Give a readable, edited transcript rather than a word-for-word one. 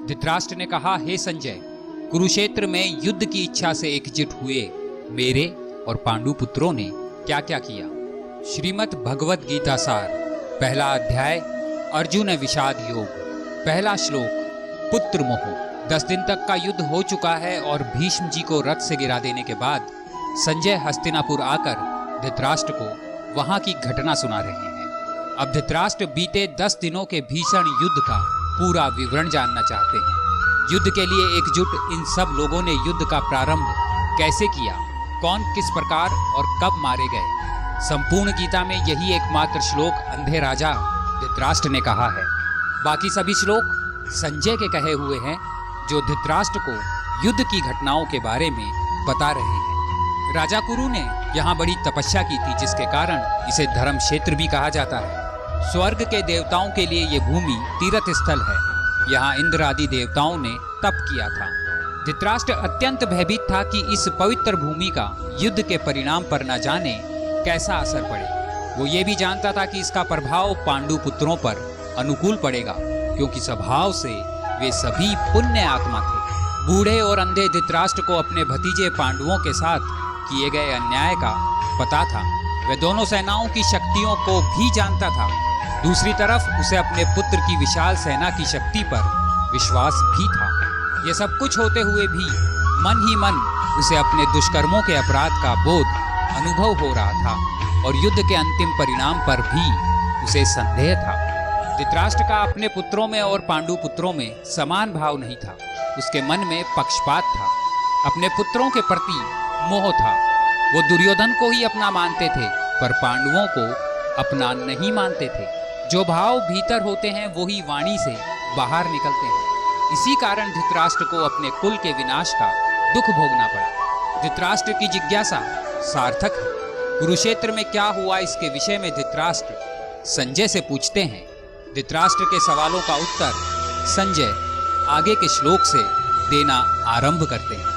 धृतराष्ट्र ने कहा, हे संजय, कुरुक्षेत्र में युद्ध की इच्छा से एकजुट हुए मेरे और पांडु पुत्रों ने क्या क्या किया। श्रीमद् भगवत गीता सार, पहला अध्याय, अर्जुन विषाद योग, पहला श्लोक, पुत्र मोह। 10 दिन तक का युद्ध हो चुका है और भीष्म जी को रथ से गिरा देने के बाद संजय हस्तिनापुर आकर धृतराष्ट्र को वहां की घटना सुना रहे हैं। अब धृतराष्ट्र बीते 10 दिनों के भीषण युद्ध का पूरा विवरण जानना चाहते हैं। युद्ध के लिए एकजुट इन सब लोगों ने युद्ध का प्रारंभ कैसे किया, कौन किस प्रकार और कब मारे गए। संपूर्ण गीता में यही एकमात्र श्लोक अंधे राजा धृतराष्ट्र ने कहा है। बाकी सभी श्लोक संजय के कहे हुए हैं, जो धृतराष्ट्र को युद्ध की घटनाओं के बारे में बता रहे हैं। राजा कुरु ने यहाँ बड़ी तपस्या की थी, जिसके कारण इसे धर्म क्षेत्र भी कहा जाता है। स्वर्ग के देवताओं के लिए ये भूमि तीर्थ स्थल है। यहाँ इंद्र आदि देवताओं ने तप किया था। धृतराष्ट्र अत्यंत भयभीत था कि इस पवित्र भूमि का युद्ध के परिणाम पर न जाने कैसा असर पड़े। वो ये भी जानता था कि इसका प्रभाव पांडु पुत्रों पर अनुकूल पड़ेगा, क्योंकि स्वभाव से वे सभी पुण्य आत्मा थे। बूढ़े और अंधे धृतराष्ट्र को अपने भतीजे पांडवों के साथ किए गए अन्याय का पता था। वह दोनों सेनाओं की शक्तियों को भी जानता था। दूसरी तरफ उसे अपने पुत्र की विशाल सेना की शक्ति पर विश्वास भी था। यह सब कुछ होते हुए भी मन ही मन उसे अपने दुष्कर्मों के अपराध का बोध अनुभव हो रहा था और युद्ध के अंतिम परिणाम पर भी उसे संदेह था। धृतराष्ट्र का अपने पुत्रों में और पांडु पुत्रों में समान भाव नहीं था। उसके मन में पक्षपात था। अपने पुत्रों के प्रति मोह था। वो दुर्योधन को ही अपना मानते थे, पर पांडवों को अपना नहीं मानते थे। जो भाव भीतर होते हैं वो ही वाणी से बाहर निकलते हैं। इसी कारण धृतराष्ट्र को अपने कुल के विनाश का दुख भोगना पड़ा। धृतराष्ट्र की जिज्ञासा सार्थक है। कुरुक्षेत्र में क्या हुआ, इसके विषय में धृतराष्ट्र संजय से पूछते हैं। धृतराष्ट्र के सवालों का उत्तर संजय आगे के श्लोक से देना आरंभ करते हैं।